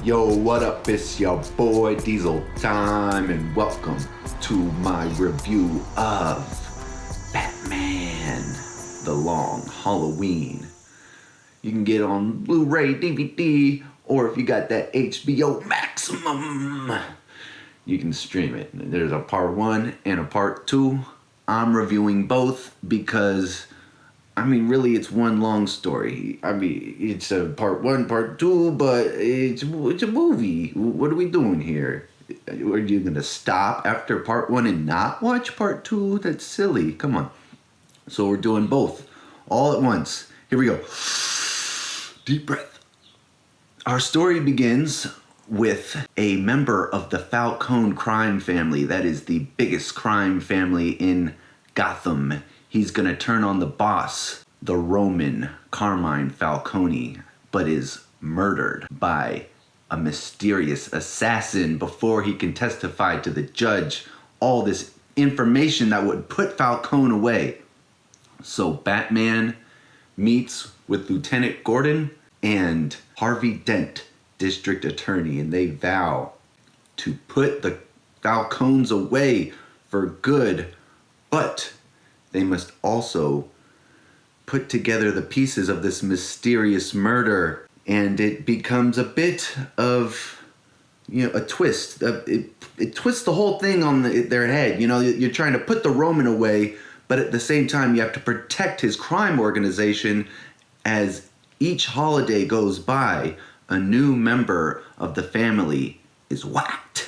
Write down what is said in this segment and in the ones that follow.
Yo, what up? It's your boy Diesel Time, and welcome to my review of Batman: The Long Halloween. You can get it on Blu-ray, DVD, or if you got that HBO Maximum, you can stream it. There's a part 1 and a part 2. I'm reviewing both because really, it's one long story. It's a part 1, part 2, but it's a movie. What are we doing here? Are you gonna stop after part 1 and not watch part 2? That's silly. Come on. So we're doing both all at once. Here we go. Deep breath. Our story begins with a member of the Falcone crime family. That is the biggest crime family in Gotham. He's gonna turn on the boss, the Roman Carmine Falcone, but is murdered by a mysterious assassin before he can testify to the judge all this information that would put Falcone away. So Batman meets with Lieutenant Gordon and Harvey Dent, district attorney, and they vow to put the Falcones away for good, but they must also put together the pieces of this mysterious murder, and it becomes a bit of, a twist. It twists the whole thing on their head. You're trying to put the Roman away, but at the same time, you have to protect his crime organization. As each holiday goes by, a new member of the family is whacked.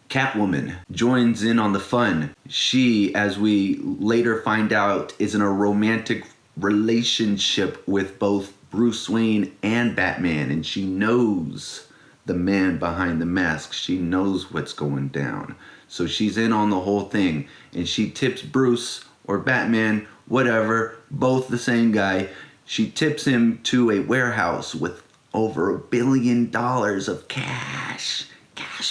Catwoman joins in on the fun. She, as we later find out, is in a romantic relationship with both Bruce Wayne and Batman, and she knows the man behind the mask. She knows what's going down. So she's in on the whole thing, and she tips Bruce, or Batman, whatever, both the same guy. She tips him to a warehouse with over $1 billion of cash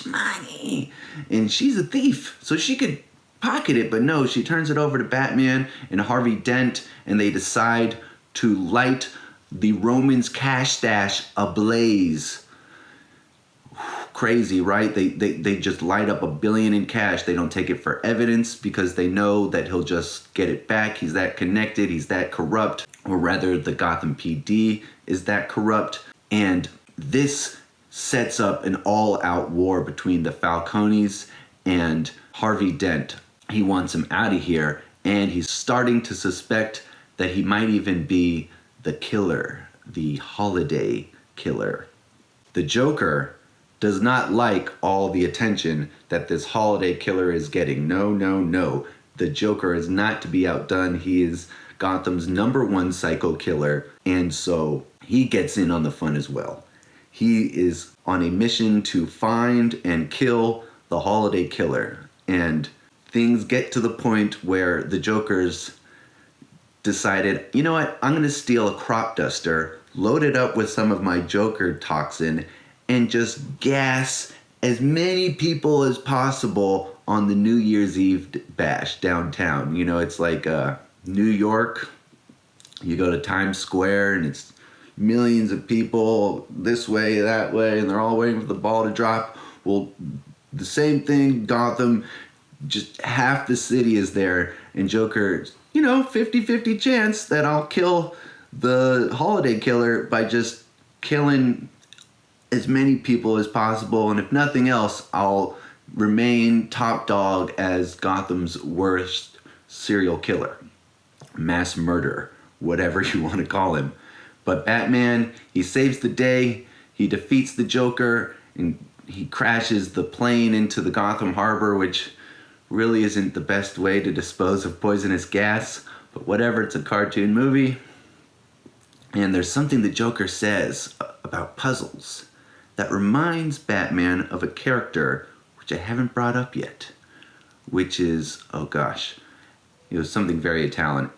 money, and she's a thief, so she could pocket it, but no, she turns it over to Batman and Harvey Dent, and they decide to light the Romans' cash stash ablaze. Crazy, right? They just light up $1 billion in cash. They don't take it for evidence because they know that he'll just get it back. He's that connected, he's that corrupt, or rather the Gotham PD is that corrupt, and this sets up an all-out war between the Falcones and Harvey Dent. He wants him out of here, and he's starting to suspect that he might even be the killer, the holiday killer. The Joker does not like all the attention that this holiday killer is getting. No. The Joker is not to be outdone. He is Gotham's #1 psycho killer, and so he gets in on the fun as well. He is on a mission to find and kill the holiday killer. And things get to the point where the Joker's decided, you know what, I'm going to steal a crop duster, load it up with some of my Joker toxin, and just gas as many people as possible on the New Year's Eve bash downtown. It's like New York. You go to Times Square, and it's millions of people this way, that way, and they're all waiting for the ball to drop. Well, the same thing, Gotham, just half the city is there, and Joker, 50-50 chance that I'll kill the holiday killer by just killing as many people as possible, and if nothing else, I'll remain top dog as Gotham's worst serial killer, mass murderer, whatever you want to call him. But Batman, he saves the day, he defeats the Joker, and he crashes the plane into the Gotham Harbor, which really isn't the best way to dispose of poisonous gas, but whatever, it's a cartoon movie. And there's something the Joker says about puzzles that reminds Batman of a character which I haven't brought up yet, which is, it was something very Italian.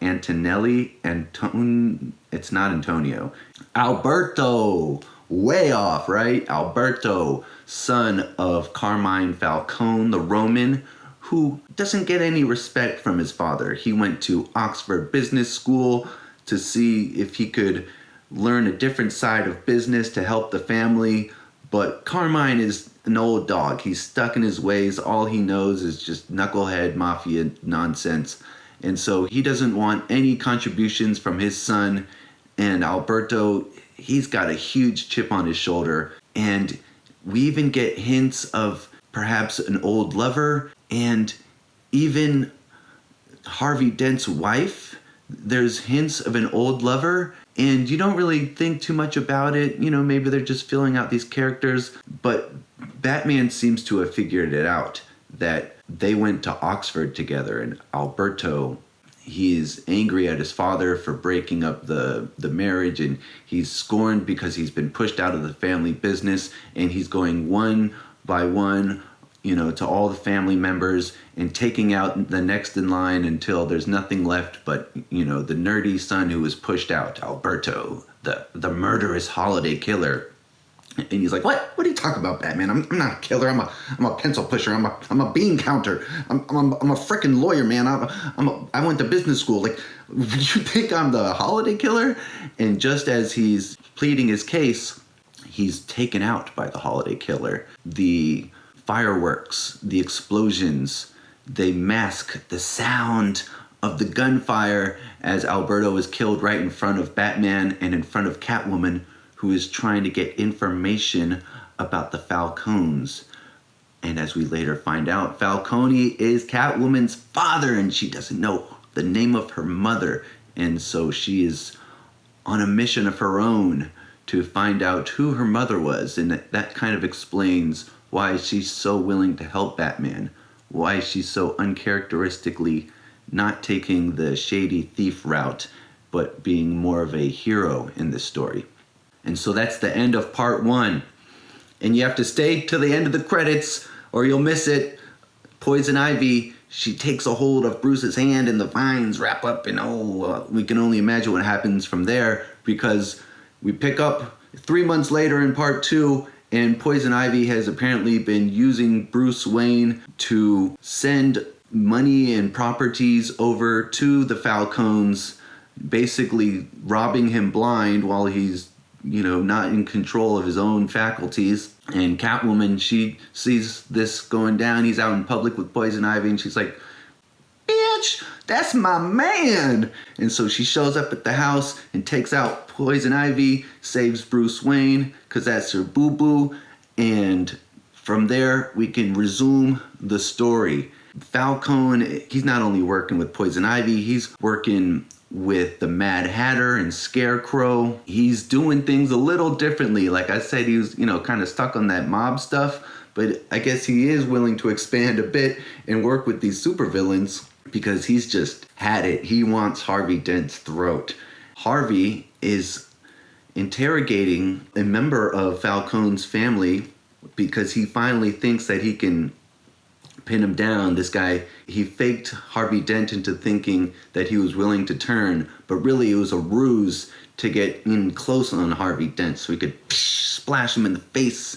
It's not Antonio. Alberto! Way off, right? Alberto, son of Carmine Falcone, the Roman, who doesn't get any respect from his father. He went to Oxford Business School to see if he could learn a different side of business to help the family. But Carmine is an old dog. He's stuck in his ways. All he knows is just knucklehead mafia nonsense. And so he doesn't want any contributions from his son. And Alberto, he's got a huge chip on his shoulder. And we even get hints of perhaps an old lover and even Harvey Dent's wife. There's hints of an old lover, and you don't really think too much about it. You know, maybe they're just filling out these characters, but Batman seems to have figured it out, that they went to Oxford together, and Alberto, he's angry at his father for breaking up the marriage, and he's scorned because he's been pushed out of the family business, and he's going one by one, you know, to all the family members and taking out the next in line until there's nothing left but, you know, the nerdy son who was pushed out, Alberto, the murderous holiday killer. And he's like, what are you talking about, Batman? I'm not a killer. I'm a pencil pusher. I'm a bean counter. I'm a freaking lawyer, man. I went to business school. Like, you think I'm the holiday killer? And just as he's pleading his case, he's taken out by the holiday killer. The fireworks, the explosions, they mask the sound of the gunfire as Alberto is killed right in front of Batman and in front of Catwoman, who is trying to get information about the Falcones. And as we later find out, Falcone is Catwoman's father, and she doesn't know the name of her mother. And so she is on a mission of her own to find out who her mother was. And that kind of explains why she's so willing to help Batman, why she's so uncharacteristically not taking the shady thief route, but being more of a hero in this story. And so that's the end of part 1. And you have to stay to the end of the credits or you'll miss it. Poison Ivy, she takes a hold of Bruce's hand and the vines wrap up, and we can only imagine what happens from there, because we pick up 3 months later in part 2, and Poison Ivy has apparently been using Bruce Wayne to send money and properties over to the Falcones, basically robbing him blind while he's, you know, not in control of his own faculties. And Catwoman, she sees this going down. He's out in public with Poison Ivy, and she's like, bitch, that's my man. And so she shows up at the house and takes out Poison Ivy, saves Bruce Wayne, because that's her boo-boo. And from there, we can resume the story. Falcone, he's not only working with Poison Ivy, he's working with the Mad Hatter and Scarecrow. He's doing things a little differently. Like I said, he was, you know, kind of stuck on that mob stuff, but I guess he is willing to expand a bit and work with these supervillains because he's just had it. He wants Harvey Dent's throat. Harvey is interrogating a member of Falcone's family because he finally thinks that he can pin him down. This guy, he faked Harvey Dent into thinking that he was willing to turn, but really it was a ruse to get in close on Harvey Dent so he could splash him in the face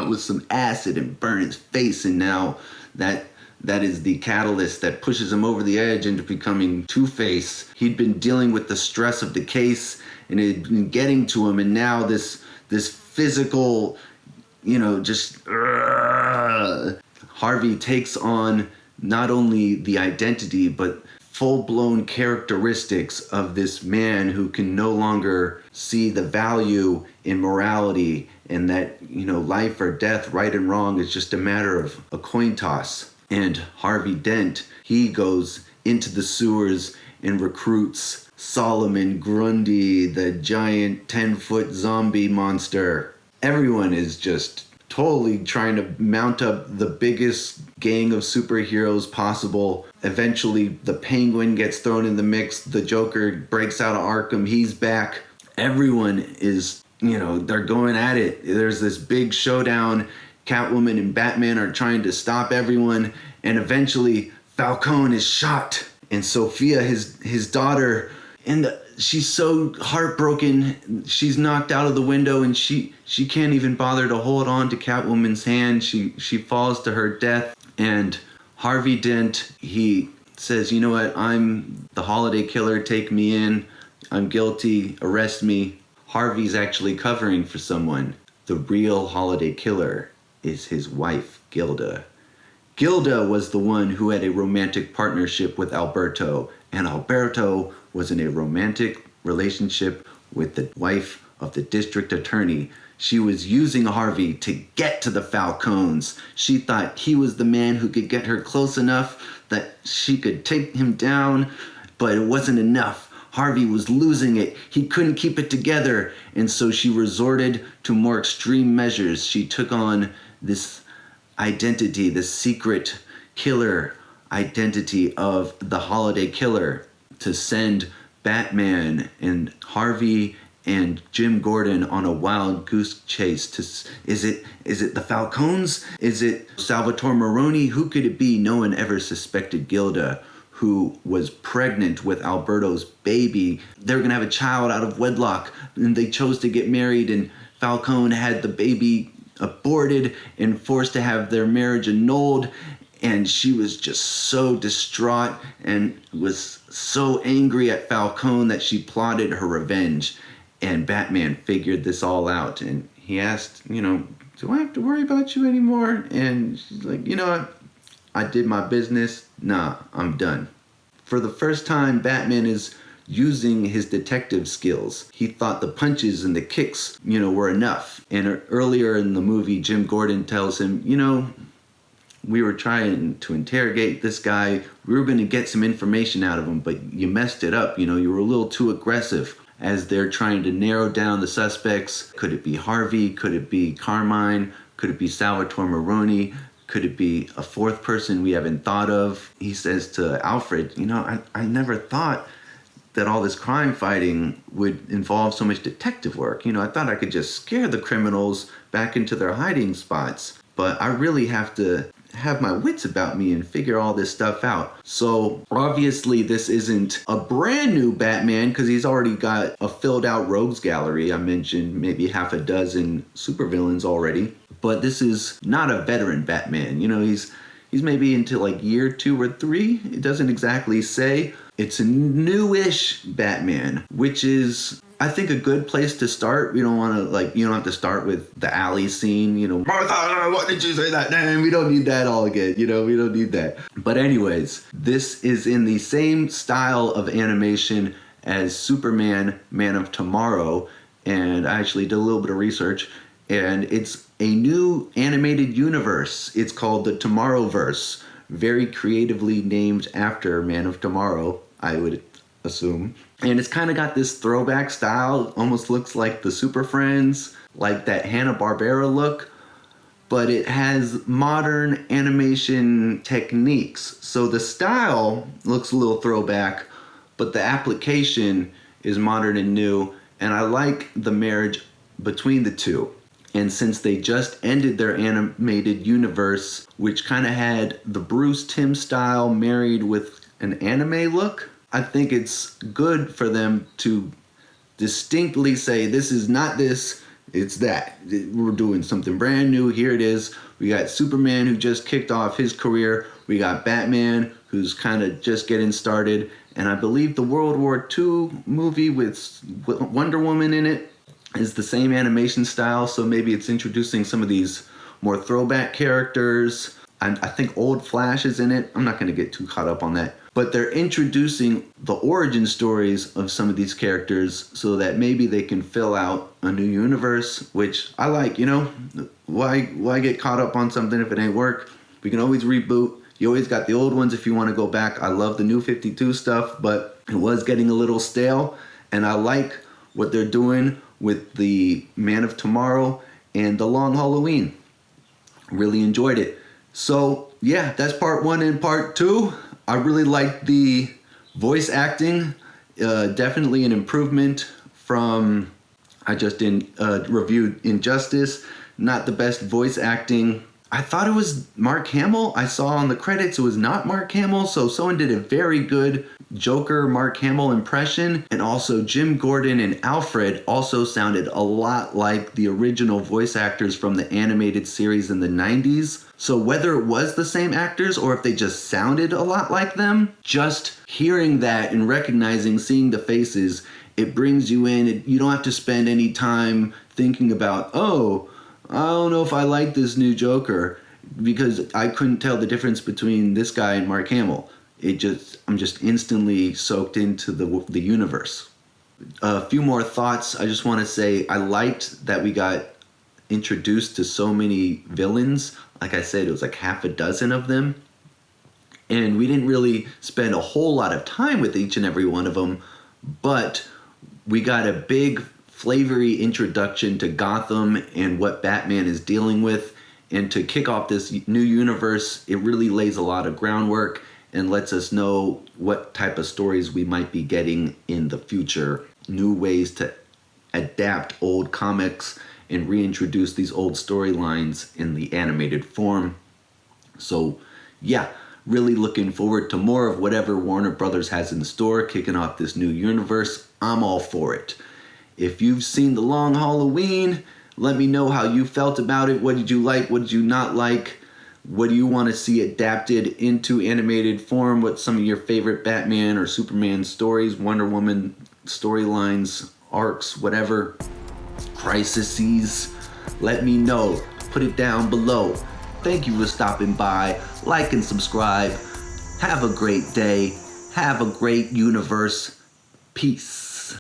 with some acid and burn his face. And now that is the catalyst that pushes him over the edge into becoming Two-Face. He'd been dealing with the stress of the case and it had been getting to him, and now this physical, you know, just Harvey takes on not only the identity but full-blown characteristics of this man who can no longer see the value in morality, and that, you know, life or death, right and wrong, is just a matter of a coin toss. And Harvey Dent, he goes into the sewers and recruits Solomon Grundy, the giant 10-foot zombie monster. Everyone is just totally trying to mount up the biggest gang of superheroes possible. Eventually, the Penguin gets thrown in the mix. The Joker breaks out of Arkham. He's back. Everyone is, you know, they're going at it. There's this big showdown. Catwoman and Batman are trying to stop everyone. And eventually, Falcone is shot. And Sophia, his daughter, and she's so heartbroken. She's knocked out of the window, and she can't even bother to hold on to Catwoman's hand. She falls to her death. And Harvey Dent, he says, you know what, I'm the holiday killer, take me in. I'm guilty, arrest me. Harvey's actually covering for someone. The real holiday killer is his wife, Gilda. Gilda was the one who had a romantic partnership with Alberto, and Alberto was in a romantic relationship with the wife of the district attorney. She was using Harvey to get to the Falcones. She thought he was the man who could get her close enough that she could take him down, but it wasn't enough. Harvey was losing it. He couldn't keep it together, and so she resorted to more extreme measures. She took on this identity, this secret killer identity of the holiday killer, to send Batman and Harvey and Jim Gordon on a wild goose chase. Is it the Falcones? Is it Salvatore Maroni? Who could it be? No one ever suspected Gilda, who was pregnant with Alberto's baby. They were gonna have a child out of wedlock, and they chose to get married, and Falcone had the baby aborted and forced to have their marriage annulled. And she was just so distraught and was so angry at Falcone that she plotted her revenge. And Batman figured this all out, and he asked, do I have to worry about you anymore? And she's like, you know what? I did my business. Nah, I'm done. For the first time, Batman is using his detective skills. He thought the punches and the kicks, were enough. And earlier in the movie, Jim Gordon tells him, we were trying to interrogate this guy. We were going to get some information out of him, but you messed it up. You were a little too aggressive. As they're trying to narrow down the suspects, could it be Harvey? Could it be Carmine? Could it be Salvatore Maroni? Could it be a fourth person we haven't thought of? He says to Alfred, I never thought that all this crime fighting would involve so much detective work. I thought I could just scare the criminals back into their hiding spots, but I really have to have my wits about me and figure all this stuff out. So obviously this isn't a brand new Batman, because he's already got a filled out rogues gallery. I mentioned maybe half a dozen supervillains already, but this is not a veteran Batman. He's maybe into like year 2 or 3. It doesn't exactly say. It's a newish Batman, which is, I think, a good place to start. We don't want to, you don't have to start with the alley scene, Martha, what did you say that name? We don't need that all again, we don't need that. But anyways, this is in the same style of animation as Superman, Man of Tomorrow, and I actually did a little bit of research, and it's a new animated universe. It's called the TomorrowVerse, very creatively named after Man of Tomorrow, I would assume. And it's kind of got this throwback style, almost looks like the Super Friends, like that Hanna-Barbera look, but it has modern animation techniques. So the style looks a little throwback, but the application is modern and new, and I like the marriage between the two. And since they just ended their animated universe, which kind of had the Bruce Timm style married with an anime look, I think it's good for them to distinctly say, this is not this, it's that. We're doing something brand new. Here it is. We got Superman, who just kicked off his career. We got Batman, who's kind of just getting started. And I believe the World War II movie with Wonder Woman in it is the same animation style. So maybe it's introducing some of these more throwback characters. I think Old Flash is in it. I'm not going to get too caught up on that. But they're introducing the origin stories of some of these characters so that maybe they can fill out a new universe, which I like, Why get caught up on something if it ain't work? We can always reboot. You always got the old ones if you want to go back. I love the New 52 stuff, but it was getting a little stale. And I like what they're doing with the Man of Tomorrow and the Long Halloween. Really enjoyed it. So yeah, that's part 1 and part 2. I really liked the voice acting. Definitely an improvement from, I just reviewed Injustice. Not the best voice acting. I thought it was Mark Hamill. I saw on the credits it was not Mark Hamill, so someone did a very good Joker Mark Hamill impression. And also Jim Gordon and Alfred also sounded a lot like the original voice actors from the animated series in the 90s. So whether it was the same actors or if they just sounded a lot like them, just hearing that and recognizing, seeing the faces, It brings you in. You don't have to spend any time thinking about, oh, I don't know if I like this new Joker because I couldn't tell the difference between this guy and Mark Hamill. I'm just instantly soaked into the universe. A few more thoughts. I just want to say I liked that we got introduced to so many villains. Like I said, it was like half a dozen of them. And we didn't really spend a whole lot of time with each and every one of them, but we got a big flavory introduction to Gotham and what Batman is dealing with. And to kick off this new universe, it really lays a lot of groundwork and lets us know what type of stories we might be getting in the future. New ways to adapt old comics and reintroduce these old storylines in the animated form. So yeah, really looking forward to more of whatever Warner Brothers has in store, kicking off this new universe. I'm all for it. If you've seen The Long Halloween, let me know how you felt about it. What did you like? What did you not like? What do you want to see adapted into animated form? What's some of your favorite Batman or Superman stories, Wonder Woman storylines, arcs, whatever, crises? Let me know. Put it down below. Thank you for stopping by. Like and subscribe. Have a great day. Have a great universe. Peace.